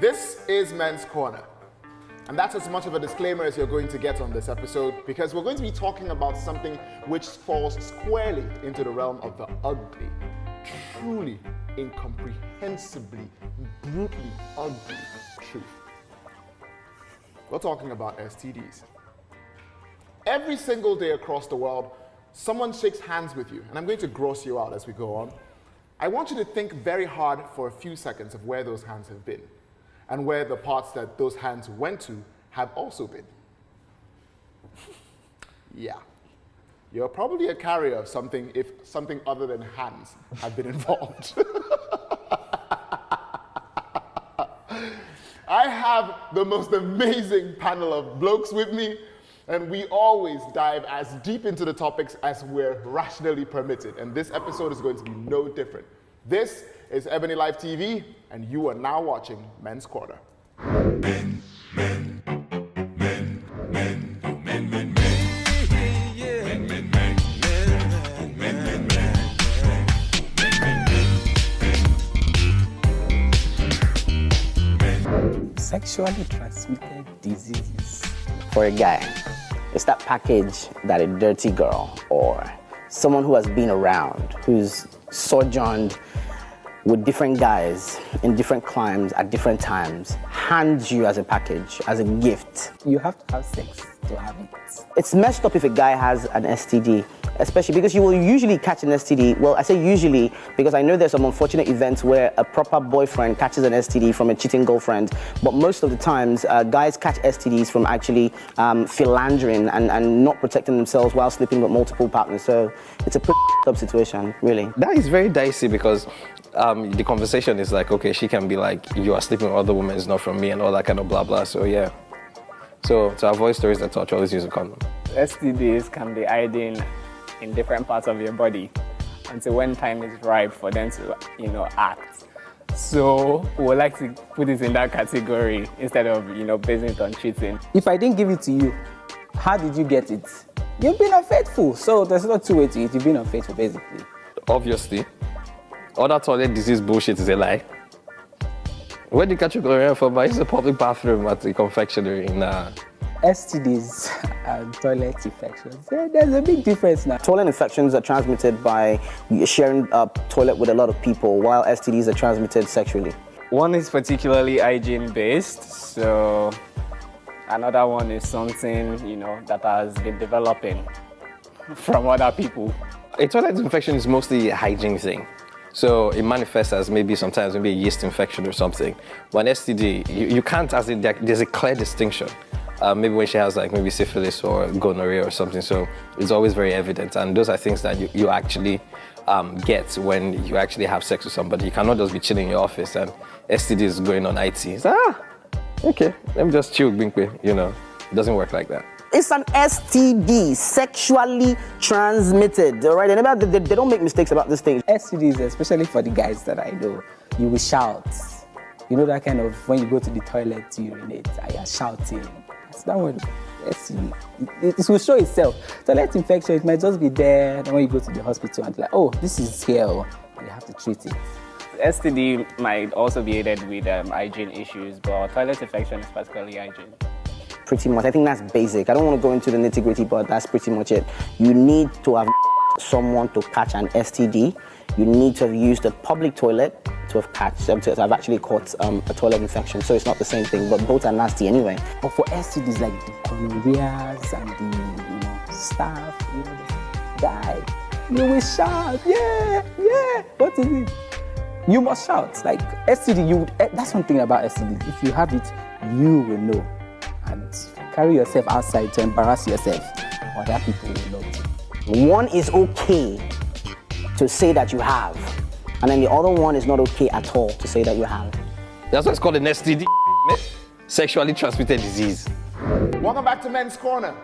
This is Men's Corner. And that's as much of a disclaimer as you're going to get on this episode, because we're going to be talking about something which falls squarely into the realm of the ugly, truly, incomprehensibly, brutally ugly truth. We're talking about STDs. Every single day across the world, someone shakes hands with you, and I'm going to gross you out as we go on. I want you to think very hard for a few seconds of where those hands have been, and where the parts that those hands went to have also been. Yeah. You're probably a carrier of something if something other than hands have been involved. I have the most amazing panel of blokes with me, and we always dive as deep into the topics as we're rationally permitted. And this episode is going to be no different. This is EbonyLife TV, and you are now watching Men's Corner. Men. Sexually transmitted diseases. For a guy, it's that package that a dirty girl or someone who has been around, who's sojourned with different guys in different climes at different times, hands you as a package, as a gift. You have to have sex to have it. It's messed up if a guy has an STD, especially because you will usually catch an STD. Well, I say usually because I know there's some unfortunate events where a proper boyfriend catches an STD from a cheating girlfriend, but most of the times, guys catch STDs from actually philandering and not protecting themselves while sleeping with multiple partners. So it's a pretty up situation, really. That is very dicey because the conversation is like, okay, she can be like, you are sleeping with other women, it's not from me, and all that kind of blah blah. So yeah. So to avoid stories that touch, always use a condom. STDs can be hiding in different parts of your body until when time is ripe for them to, act. So we would like to put it in that category instead of, basing it on cheating. If I didn't give it to you, how did you get it? You've been unfaithful. So there's not two ways to it. You've been unfaithful, basically. Obviously. All that toilet disease bullshit is a lie. Where did you catch your gonorrhea from? It's a public bathroom at the confectionery. Nah. STDs and toilet infections. There's a big difference now. Toilet infections are transmitted by sharing a toilet with a lot of people, while STDs are transmitted sexually. One is particularly hygiene-based, so another one is something, that has been developing from other people. A toilet infection is mostly a hygiene thing. So it manifests as maybe sometimes a yeast infection or something. But an STD, you can't, there's a clear distinction. Maybe when she has maybe syphilis or gonorrhea or something. So it's always very evident. And those are things that you actually get when you actually have sex with somebody. You cannot just be chilling in your office and STD is going on IT. It's, okay, let me just chill, Binkwe. It doesn't work like that. It's an STD, sexually transmitted, all right? And they don't make mistakes about this thing. STDs, especially for the guys that I know, you will shout. You know that kind of, when you go to the toilet to urinate, you're shouting. That's not what STD, it will show itself. Toilet infection, it might just be there, then when you go to the hospital and like, oh, this is here, and you have to treat it. STD might also be aided with hygiene issues, but toilet infection is particularly hygiene. Pretty much. I think that's basic. I don't want to go into the nitty-gritty, but that's pretty much it. You need to have someone to catch an STD. You need to have used a public toilet to have actually caught a toilet infection. So it's not the same thing, but both are nasty anyway. But for STDs like the gonorrheas and the stuff, the guy, you will shout, yeah. What is it? You must shout. Like STD, that's one thing about STD. If you have it, you will know. And carry yourself outside to embarrass yourself, other people will not. One is okay to say that you have, and then the other one is not okay at all to say that you have. That's why it's called an STD, sexually transmitted disease. Welcome back to Men's Corner.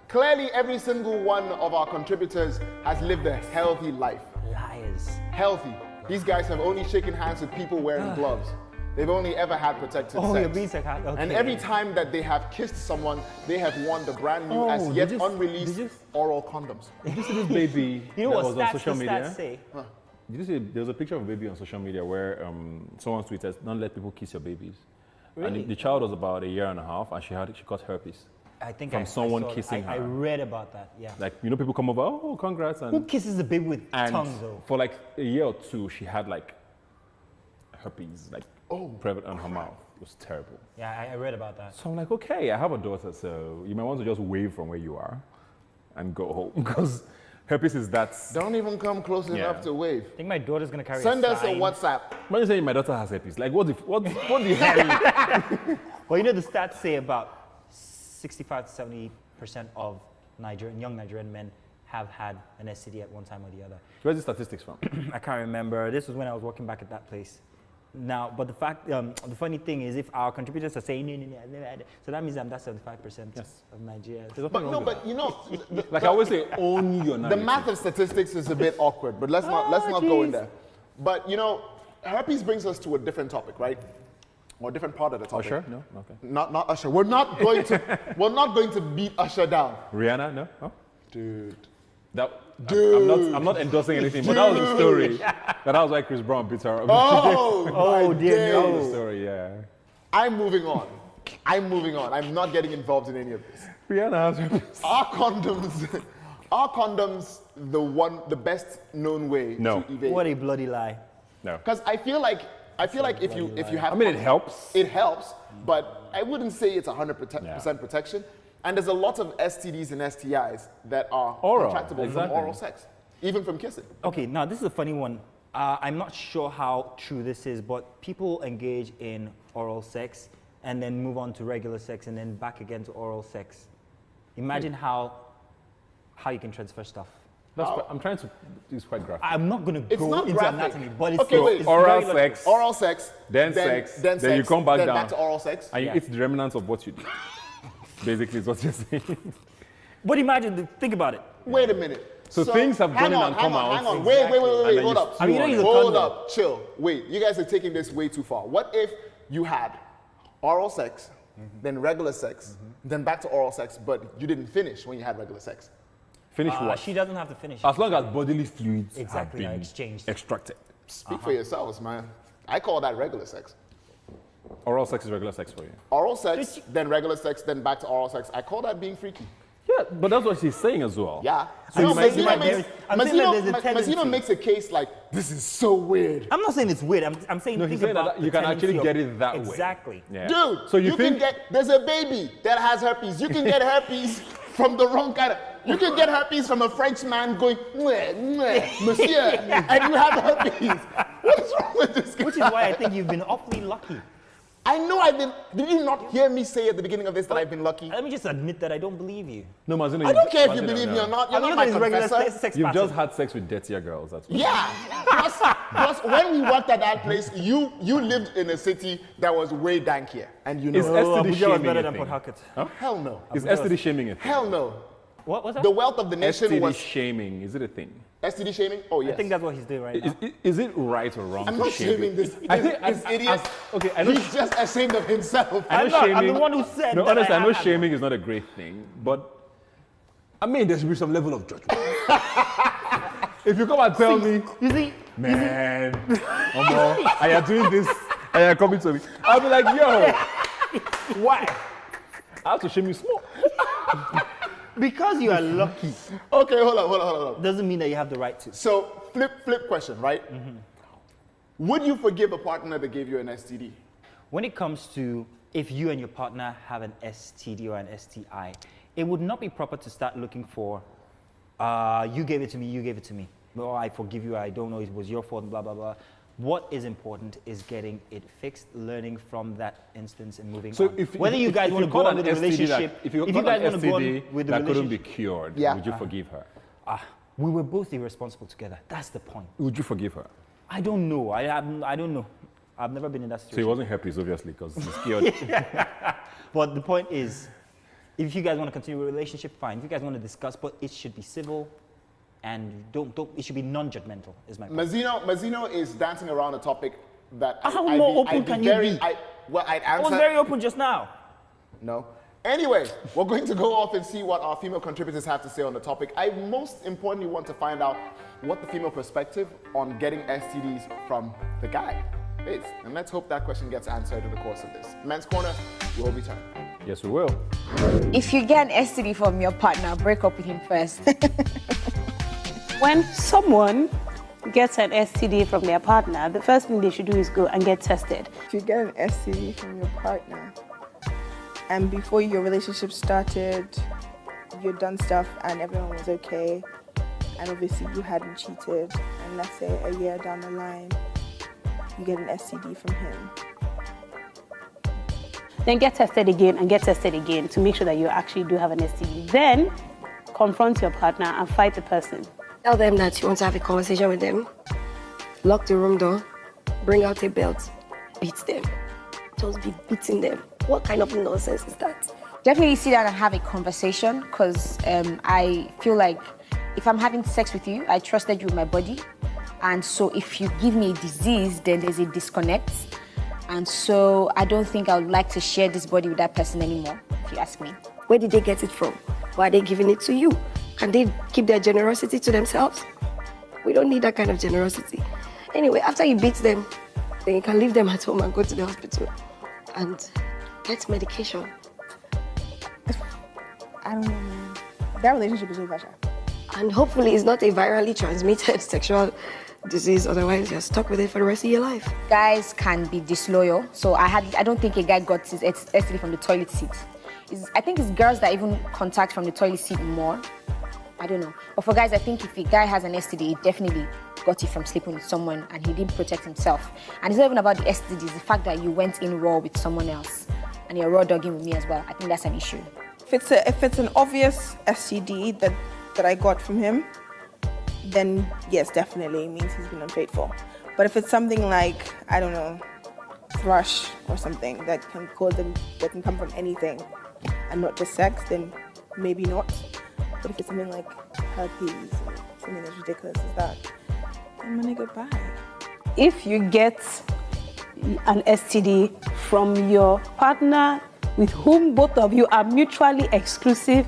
Clearly, every single one of our contributors has lived a healthy life. Liars. Healthy. These guys have only shaken hands with people wearing gloves. They've only ever had protected sex. You're being sarcastic. Okay. And every time that they have kissed someone, they have won the brand new, as yet unreleased oral condoms. Did you see this baby that was on social media? Say? Huh. Did you see there was a picture of a baby on social media where someone tweeted, "Don't let people kiss your babies." And the child was about 1.5 years, and she got herpes. I think From someone I saw- kissing I her. read about that. Yeah. Like, people come over, oh, congrats. Who kisses a baby with And tongue though? for like 1 year or 2, she had like herpes, like private on her mouth. It was terrible. Yeah, I read about that. So I'm like, okay, I have a daughter, so you might want to just wave from where you are and go home because herpes is that. Don't even come close enough to wave. I think my daughter's gonna carry. Send a us a sign. WhatsApp. When you say my daughter has herpes, like what the hell? Well, you know the stats say about 65 to 70% of young Nigerian men have had an STD at one time or the other. Where's the statistics from? I can't remember. This was when I was working back at that place. Now, but the funny thing is, if our contributors are saying, no, I've never had it, so that means I'm that 75% of Nigeria. But you know, Like I always say, own your the narrative. math of statistics is a bit awkward, but let's not go in there. But you know, herpes brings us to a different topic, right? Or a different part of the topic. Usher? No? Okay. Not Usher. We're not going to beat Usher down. Rihanna? No? Oh? Dude. I'm not endorsing anything, but that was the story. That was why Chris Brown beat her up. Oh, dear, That was the story, yeah. I'm moving on. I'm not getting involved in any of this. Rihanna has herpes. Are condoms the best known way No. to evade? What a bloody lie. No. Because I feel like if you have, I mean, it helps. It helps, but I wouldn't say it's 100% protection. And there's a lot of STDs and STIs that are Oral, contractable from exactly. oral sex, even from kissing. Okay, now this is a funny one. I'm not sure how true this is, but people engage in oral sex and then move on to regular sex and then back again to oral sex. Imagine how you can transfer stuff. I'm trying to. It's quite graphic. I'm not going to It's go not into graphic. anatomy, but it's, Okay, wait. it's Oral very sex. logical. Oral sex, Then sex, then sex, you come back then down. back to oral sex. And you Yeah. eat the remnants of what you did. Basically, is what you're saying. But imagine, think about it. Wait a minute. So things have gone in and come out. Hang on. Wait. And Hold then you up. stew I mean, you don't use a Hold condom. up. Chill. Wait. You guys are taking this way too far. What if you had oral sex, then regular sex, then back to oral sex, but you didn't finish when you had regular sex? Finish what? She doesn't have to finish. As long as bodily fluids Exactly, have are been exchanged. extracted. Speak for yourselves, man. I call that regular sex. Oral sex is regular sex for you. Oral sex, then regular sex, then back to oral sex. I call that being freaky. Yeah, but that's what she's saying as well. Yeah. So you might- you might- I'm saying that there's a Mazzino tendency. makes a case like, this is so weird. I'm not saying it's weird. I'm saying No, think he's saying about that the you can actually tendency get of- it that way. Exactly. Yeah. Dude, So you think can get, there's a baby that has herpes. You can get herpes from the wrong kind of, you can get herpes from a French man going, mwah, mwah, monsieur, and you have herpes. What's wrong with this guy? Which is why I think you've been awfully lucky. I know did you not hear me say at the beginning of this that I've been lucky? Let me just admit that I don't believe you. No, Mazino, I don't care if you Mazino, believe no. me or not. You're I'm not my looking at his regular confessor. sex You've pattern. just had sex with dirtier girls. That's what. Yeah. Plus, when we worked at that place, you lived in a city that was way dankier, and you know. Is Oh, STD Abuja was shaming better a than thing? Port Harcourt. Hell no. Is STD shaming a thing? Hell no. What was that? The wealth of the nation STD was shaming, is it a thing? STD shaming. Oh yes. I think that's what he's doing right now. Is it right or wrong I'm to not shame shaming people? this. I think this idiot. okay, I know. He's just ashamed of himself. I know I'm not. I'm shaming. the one who said No, that honestly, I I know am. shaming is not a great thing, but I mean, there should be some level of judgment. If you come and tell me, You see, man, Omo, I am doing this, and you're coming to me, I'll be like, yo, why? I have to shame you small. because you are lucky Okay, hold on. doesn't mean that you have the right to. So flip question, right? Would you forgive a partner that gave you an STD? When it comes to if you and your partner have an STD or an STI, it would not be proper to start looking for, you gave it to me, you gave it to me. Oh, I forgive you, I don't know, it was your fault, blah, blah, blah. What is important is getting it fixed, learning from that instance and moving So on. if Whether you guys want to go on with the relationship, if you if got you guys an want to go on STD with the that couldn't be relationship, cured, Yeah. would you forgive her? we were both irresponsible together. That's the point. Would you forgive her? I don't know. I don't know. I've never been in that So it situation. wasn't herpes, obviously, because he's cured. But the point is, if you guys want to continue a relationship, fine. If you guys want to discuss, but it should be civil, and it should be non-judgmental. Is my point. Mazzino is dancing around a topic that How more open can you be? I'd I was answer. very open just now. No. Anyway, we're going to go off and see what our female contributors have to say on the topic. I most importantly want to find out what the female perspective on getting STDs from the guy. is. And let's hope that question gets answered in the course of this. Men's Corner, we will return. Yes, we will. If you get an STD from your partner, break up with him first. When someone gets an STD from their partner, the first thing they should do is go and get tested. If you get an STD from your partner and before your relationship started, you'd done stuff and everyone was okay, and obviously you hadn't cheated, and let's say a year down the line, you get an STD from him. Then get tested again and get tested again to make sure that you actually do have an STD. Then confront your partner and fight the person. Tell them that you want to have a conversation with them. Lock the room door, bring out a belt, beat them. Just be beating them. What kind of nonsense is that? Definitely sit down and have a conversation, because I feel like if I'm having sex with you, I trusted you with my body. And so if you give me a disease, then there's a disconnect. And so I don't think I would like to share this body with that person anymore, if you ask me. Where did they get it from? Why are they giving it to you? Can they keep their generosity to themselves? We don't need that kind of generosity. Anyway, after you beat them, then you can leave them at home and go to the hospital and get medication. I don't know, man. That relationship is over, Sha. And hopefully it's not a virally transmitted sexual disease, otherwise you're stuck with it for the rest of your life. Guys can be disloyal, so I don't think a guy got his STD from the toilet seat. I think it's girls that even contact from the toilet seat more. I don't know. But for guys, I think if a guy has an STD, he definitely got it from sleeping with someone and he didn't protect himself. And it's not even about the STD, it's the fact that you went in raw with someone else and you're raw dogging with me as well. I think that's an issue. If it's an obvious STD that I got from him, then yes, definitely it means he's been unfaithful. But if it's something like, I don't know, thrush or something that can come from anything and not just sex, then maybe not. But if it's something like herpes or something as ridiculous as that, then my nigga, bye. If you get an STD from your partner with whom both of you are mutually exclusive,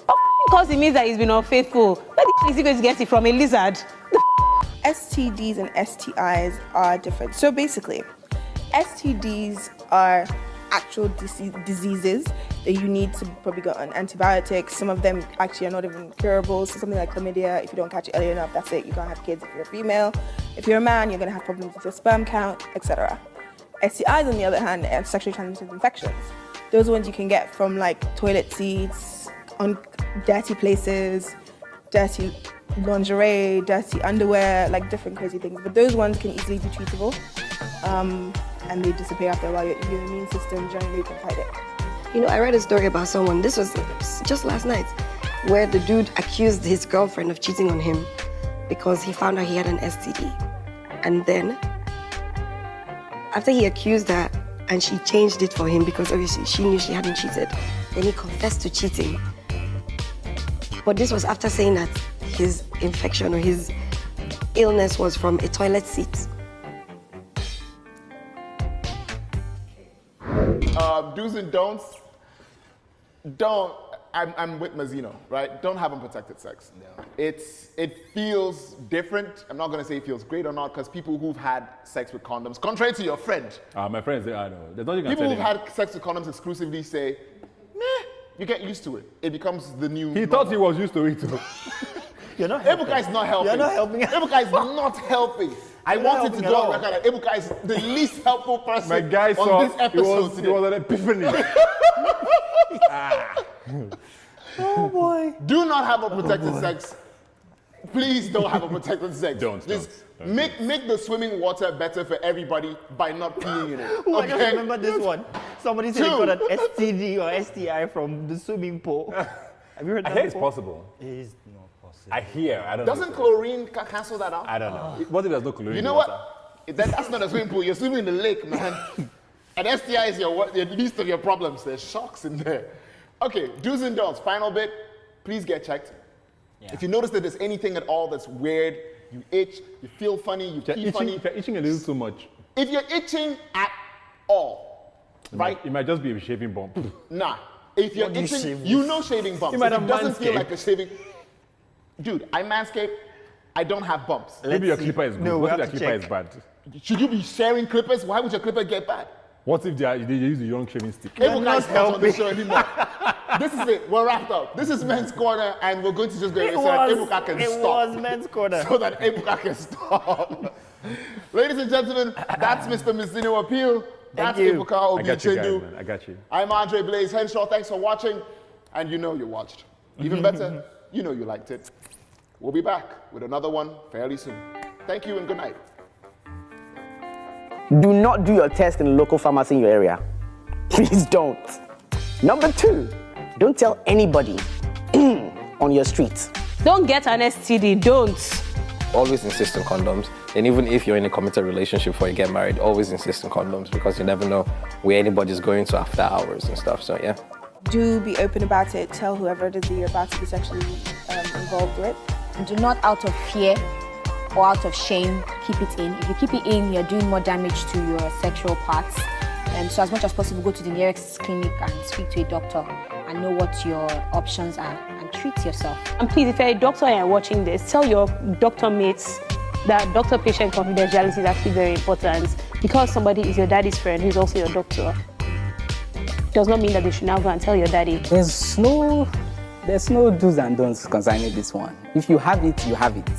of course it means that he's been unfaithful. Where the is he going to get it from? A lizard? STDs and STIs are different. So basically, STDs are actual diseases that you need to probably go on antibiotics. Some of them actually are not even curable. So something like chlamydia, if you don't catch it early enough, that's it. You can't have kids if you're a female. If you're a man, you're gonna have problems with your sperm count, etc. STIs, on the other hand, are sexually transmitted infections. Those ones you can get from like toilet seats, on dirty places, dirty lingerie, dirty underwear, like different crazy things. But those ones can easily be treatable. And they disappear after a while. Your immune system generally can fight it. You know, I read a story about someone, this was just last night, where the dude accused his girlfriend of cheating on him because he found out he had an STD. And then, after he accused her and she changed it for him because obviously she knew she hadn't cheated, then he confessed to cheating. But this was after saying that his infection or his illness was from a toilet seat. Do's and don'ts. I'm with Mazzino, right? Don't have unprotected sex. No. It feels different. I'm not going to say it feels great or not, because people who've had sex with condoms, contrary to your friend. My friends, I know. There's nothing people who've had sex with condoms exclusively say, meh, you get used to it. It becomes the new He thought he was used to it too. You're not helping. Ebuka is not helping. You're not helping. Ebuka is not helping. I wanted to go on record that Ebuka is the least helpful person My guy on saw this episode it was an epiphany. Oh boy. Do not have unprotected sex. Please don't have unprotected sex. Don't. Make the swimming water better for everybody by not peeing in it. Oh, I just Okay? remember this one. Somebody said he got an STD or STI from the swimming pool. Have you heard that I hear it's before? possible. It is not possible. I hear. I don't Doesn't know. chlorine cancel that out? I don't know. What if there's no chlorine? You in know water? what? That's not a swimming pool. You're swimming in the lake, man. And STI is your least of your problems. There's sharks in there. Okay, do's and don'ts. Final bit. Please get checked. Yeah. If you notice that there's anything at all that's weird, you itch, you feel funny, you pee funny. If you're itching a little too much. If you're itching at all, right? It might just be a shaving bump. Nah. If you're itching, you know shaving bumps. You might If have it doesn't feel manscaped. like a shaving. Dude, I manscape. I don't have bumps. Maybe your clipper is good. No, we What if have your to clipper check. is bad? Should you be sharing clippers? Why would your clipper get bad? What if they use the wrong shaving stick? Ebuka is not on the show anymore. This is it. We're wrapped up. This is Men's Corner, and we're going to just go so that Ebuka can stop. It was Men's Corner. So that Ebuka can stop. Ladies and gentlemen, that's Mr. Mizino Appeal. That's you. Ebuka I got you guys, Obi-Chendu. man. I got you. I'm Andre Blaze Henshaw. Thanks for watching. And you know you watched. Even better, you know you liked it. We'll be back with another one fairly soon. Thank you and good night. Do not do your test in a local pharmacy in your area. Please don't. Number 2, don't tell anybody on your street. Don't get an STD, don't. Always insist on condoms. And even if you're in a committed relationship before you get married, always insist on condoms because you never know where anybody's going to after hours and stuff. So yeah. Do be open about it. Tell whoever it is that you're about to be sexually involved with. And do not out of fear or out of shame keep it in. If you keep it in, you're doing more damage to your sexual parts. So as much as possible, go to the nearest clinic and speak to a doctor and know what your options are and treat yourself. And please, if you're a doctor and you're watching this, tell your doctor mates that doctor-patient confidentiality is actually very important. Because somebody is your daddy's friend who's also your doctor, does not mean that they should now go and tell your daddy. There's no do's and don'ts concerning this one. If you have it, you have it.